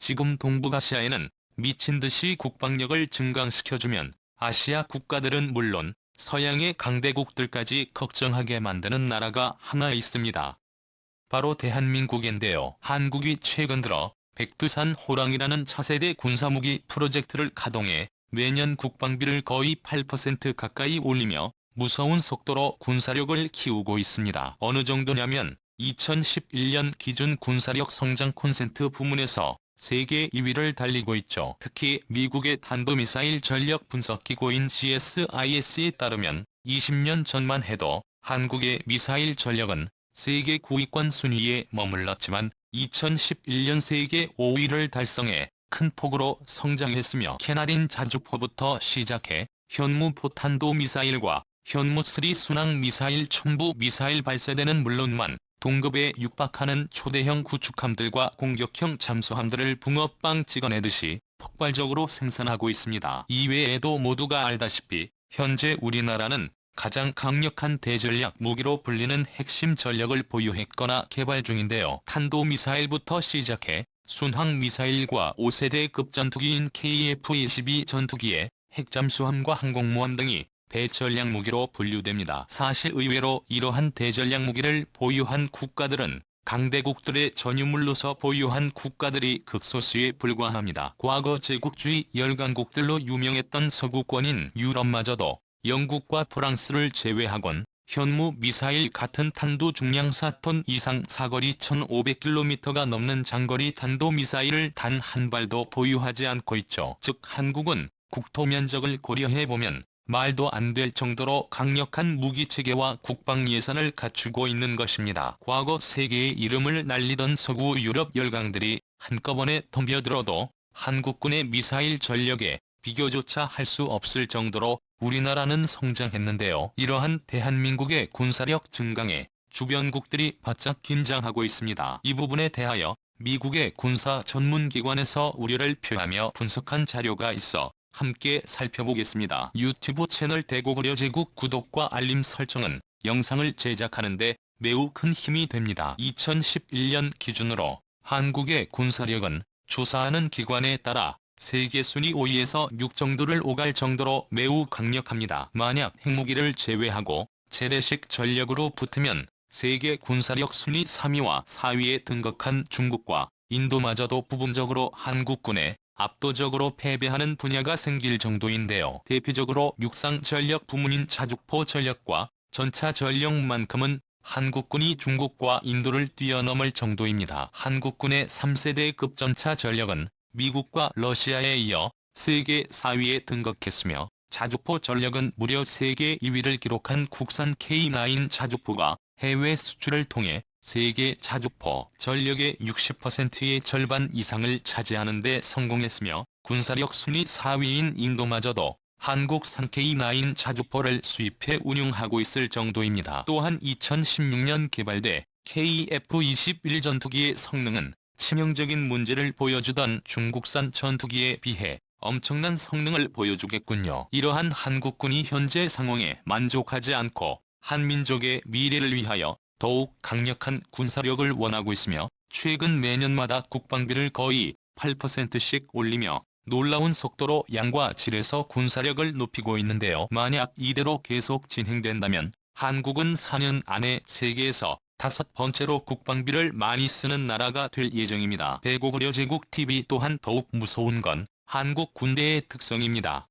지금 동북아시아에는 미친 듯이 국방력을 증강시켜주면 아시아 국가들은 물론 서양의 강대국들까지 걱정하게 만드는 나라가 하나 있습니다. 바로 대한민국인데요. 한국이 최근 들어 백두산 호랑이라는 차세대 군사무기 프로젝트를 가동해 매년 국방비를 거의 8% 가까이 올리며 무서운 속도로 군사력을 키우고 있습니다. 어느 정도냐면 2011년 기준 군사력 성장 콘센트 부문에서 세계 2위를 달리고 있죠. 특히 미국의 탄도미사일 전력 분석기구인 GSIS에 따르면 20년 전만 해도 한국의 미사일 전력은 세계 9위권 순위에 머물렀지만 2011년 세계 5위를 달성해 큰 폭으로 성장했으며 캐나린 자주포부터 시작해 현무 포탄도 미사일과 현무3 순항 미사일 첨부 미사일 발사대는 물론만 동급에 육박하는 초대형 구축함들과 공격형 잠수함들을 붕어빵 찍어내듯이 폭발적으로 생산하고 있습니다. 이외에도 모두가 알다시피 현재 우리나라는 가장 강력한 대전략 무기로 불리는 핵심 전력을 보유했거나 개발 중인데요. 탄도미사일부터 시작해 순항미사일과 5세대급 전투기인 KF-22 전투기에 핵잠수함과 항공모함 등이 대전략 무기로 분류됩니다. 사실 의외로 이러한 대전략 무기를 보유한 국가들은 강대국들의 전유물로서 보유한 국가들이 극소수에 불과합니다. 과거 제국주의 열강국들로 유명했던 서구권인 유럽마저도 영국과 프랑스를 제외하곤 현무 미사일 같은 탄도 중량 4톤 이상 사거리 1500km가 넘는 장거리 탄도미사일을 단 한 발도 보유하지 않고 있죠. 즉 한국은 국토 면적을 고려해보면 말도 안 될 정도로 강력한 무기체계와 국방 예산을 갖추고 있는 것입니다. 과거 세계의 이름을 날리던 서구 유럽 열강들이 한꺼번에 덤벼들어도 한국군의 미사일 전력에 비교조차 할 수 없을 정도로 우리나라는 성장했는데요. 이러한 대한민국의 군사력 증강에 주변국들이 바짝 긴장하고 있습니다. 이 부분에 대하여 미국의 군사 전문기관에서 우려를 표하며 분석한 자료가 있어 함께 살펴보겠습니다. 유튜브 채널 대고구려 제국 구독과 알림 설정은 영상을 제작하는 데 매우 큰 힘이 됩니다. 2011년 기준으로 한국의 군사력은 조사하는 기관에 따라 세계 순위 5위에서 6 정도를 오갈 정도로 매우 강력합니다. 만약 핵무기를 제외하고 재래식 전력으로 붙으면 세계 군사력 순위 3위와 4위에 등극한 중국과 인도마저도 부분적으로 한국군에 압도적으로 패배하는 분야가 생길 정도인데요. 대표적으로 육상 전력 부문인 자주포 전력과 전차 전력만큼은 한국군이 중국과 인도를 뛰어넘을 정도입니다. 한국군의 3세대급 전차 전력은 미국과 러시아에 이어 세계 4위에 등극했으며 자주포 전력은 무려 세계 2위를 기록한 국산 K9 자주포가 해외 수출을 통해 세계 자주포 전력의 60%의 절반 이상을 차지하는 데 성공했으며 군사력 순위 4위인 인도마저도 한국산 K9 자주포를 수입해 운용하고 있을 정도입니다. 또한 2016년 개발돼 KF-21 전투기의 성능은 치명적인 문제를 보여주던 중국산 전투기에 비해 엄청난 성능을 보여주겠군요. 이러한 한국군이 현재 상황에 만족하지 않고 한민족의 미래를 위하여 더욱 강력한 군사력을 원하고 있으며 최근 매년마다 국방비를 거의 8%씩 올리며 놀라운 속도로 양과 질에서 군사력을 높이고 있는데요. 만약 이대로 계속 진행된다면 한국은 4년 안에 세계에서 5번째로 국방비를 많이 쓰는 나라가 될 예정입니다. 대고구려 제국TV 또한 더욱 무서운 건 한국 군대의 특성입니다.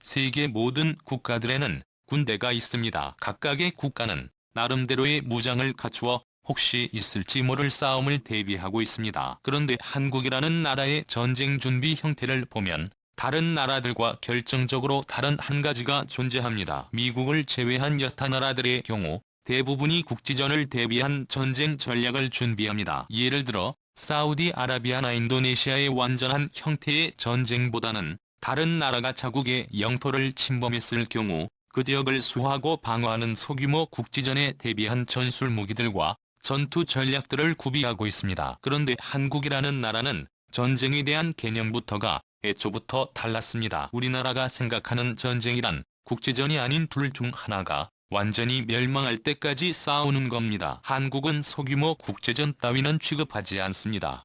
세계 모든 국가들에는 군대가 있습니다. 각각의 국가는 나름대로의 무장을 갖추어 혹시 있을지 모를 싸움을 대비하고 있습니다. 그런데 한국이라는 나라의 전쟁 준비 형태를 보면 다른 나라들과 결정적으로 다른 한 가지가 존재합니다. 미국을 제외한 여타 나라들의 경우 대부분이 국지전을 대비한 전쟁 전략을 준비합니다. 예를 들어 사우디아라비아나 인도네시아의 완전한 형태의 전쟁보다는 다른 나라가 자국의 영토를 침범했을 경우 그 지역을 수호하고 방어하는 소규모 국지전에 대비한 전술 무기들과 전투 전략들을 구비하고 있습니다. 그런데 한국이라는 나라는 전쟁에 대한 개념부터가 애초부터 달랐습니다. 우리나라가 생각하는 전쟁이란 국지전이 아닌 둘 중 하나가 완전히 멸망할 때까지 싸우는 겁니다. 한국은 소규모 국제전 따위는 취급하지 않습니다.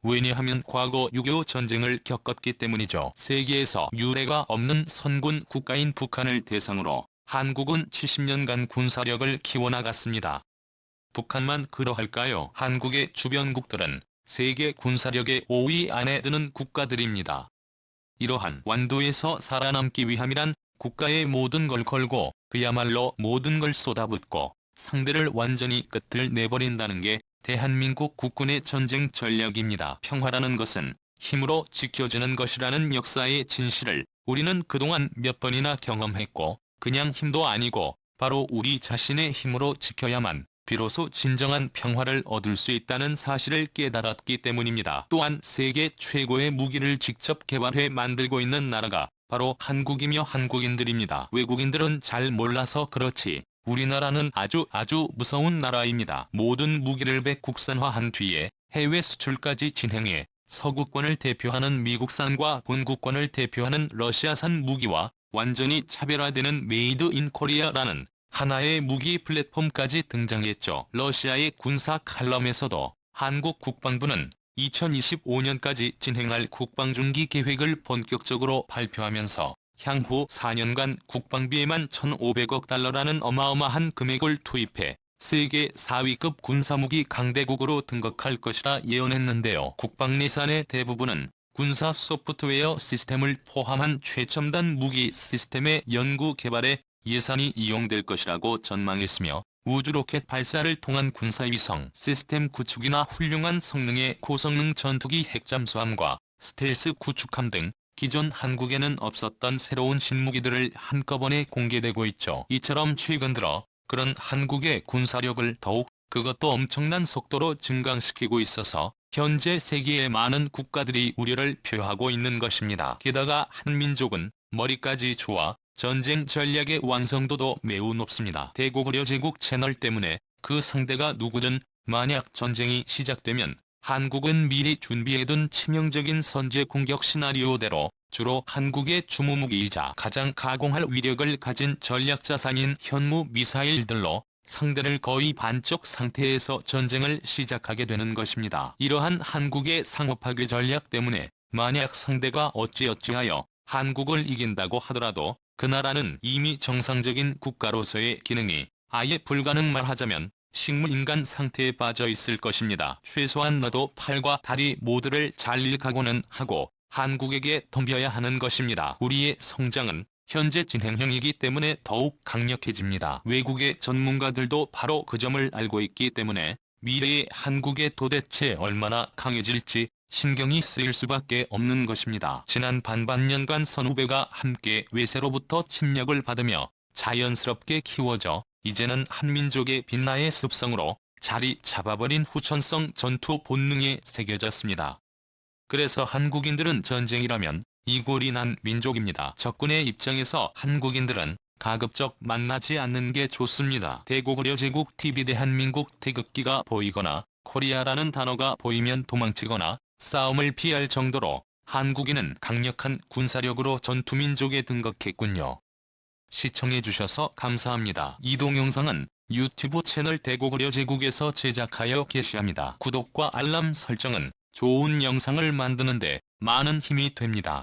왜냐하면 과거 6.25 전쟁을 겪었기 때문이죠. 세계에서 유례가 없는 선군 국가인 북한을 대상으로 한국은 70년간 군사력을 키워나갔습니다. 북한만 그러할까요? 한국의 주변국들은 세계 군사력의 5위 안에 드는 국가들입니다. 이러한 완도에서 살아남기 위함이란 국가의 모든 걸 걸고 그야말로 모든 걸 쏟아붓고 상대를 완전히 끝을 내버린다는 게 대한민국 국군의 전쟁 전략입니다. 평화라는 것은 힘으로 지켜지는 것이라는 역사의 진실을 우리는 그동안 몇 번이나 경험했고, 그냥 힘도 아니고 바로 우리 자신의 힘으로 지켜야만 비로소 진정한 평화를 얻을 수 있다는 사실을 깨달았기 때문입니다. 또한 세계 최고의 무기를 직접 개발해 만들고 있는 나라가 바로 한국이며 한국인들입니다. 외국인들은 잘 몰라서 그렇지 우리나라는 아주 무서운 나라입니다. 모든 무기를 백국산화한 뒤에 해외 수출까지 진행해 서구권을 대표하는 미국산과 본국권을 대표하는 러시아산 무기와 완전히 차별화되는 메이드 인 코리아라는 하나의 무기 플랫폼까지 등장했죠. 러시아의 군사 칼럼에서도 한국 국방부는 2025년까지 진행할 국방중기 계획을 본격적으로 발표하면서 향후 4년간 국방비에만 1,500억 달러라는 어마어마한 금액을 투입해 세계 4위급 군사무기 강대국으로 등극할 것이라 예언했는데요. 국방 예산의 대부분은 군사 소프트웨어 시스템을 포함한 최첨단 무기 시스템의 연구 개발에 예산이 이용될 것이라고 전망했으며, 우주 로켓 발사를 통한 군사위성 시스템 구축이나 훌륭한 성능의 고성능 전투기 핵잠수함과 스텔스 구축함 등 기존 한국에는 없었던 새로운 신무기들을 한꺼번에 공개되고 있죠. 이처럼 최근 들어 그런 한국의 군사력을 더욱, 그것도 엄청난 속도로 증강시키고 있어서 현재 세계의 많은 국가들이 우려를 표하고 있는 것입니다. 게다가 한민족은 머리까지 좋아 전쟁 전략의 완성도도 매우 높습니다. 대고구려 제국 채널 때문에 그 상대가 누구든 만약 전쟁이 시작되면 한국은 미리 준비해둔 치명적인 선제 공격 시나리오대로 주로 한국의 주무무기이자 가장 가공할 위력을 가진 전략자산인 현무 미사일들로 상대를 거의 반쪽 상태에서 전쟁을 시작하게 되는 것입니다. 이러한 한국의 상호파괴 전략 때문에 만약 상대가 어찌어찌하여 한국을 이긴다고 하더라도 그 나라는 이미 정상적인 국가로서의 기능이 아예 불가능, 말하자면 식물인간 상태에 빠져 있을 것입니다. 최소한 너도 팔과 다리 모두를 잘릴 각오는 하고 한국에게 덤벼야 하는 것입니다. 우리의 성장은 현재 진행형이기 때문에 더욱 강력해집니다. 외국의 전문가들도 바로 그 점을 알고 있기 때문에 미래의 한국에 도대체 얼마나 강해질지 신경이 쓰일 수밖에 없는 것입니다. 지난 반반년간 선후배가 함께 외세로부터 침략을 받으며 자연스럽게 키워져 이제는 한민족의 빛나의 습성으로 자리 잡아버린 후천성 전투 본능에 새겨졌습니다. 그래서 한국인들은 전쟁이라면 이골이 난 민족입니다. 적군의 입장에서 한국인들은 가급적 만나지 않는 게 좋습니다. 대고구려 제국 TV 대한민국 태극기가 보이거나 코리아라는 단어가 보이면 도망치거나 싸움을 피할 정도로 한국인은 강력한 군사력으로 전투민족에 등극했군요. 시청해주셔서 감사합니다. 이 동영상은 유튜브 채널 대고구려 제국에서 제작하여 게시합니다. 구독과 알람 설정은 좋은 영상을 만드는데 많은 힘이 됩니다.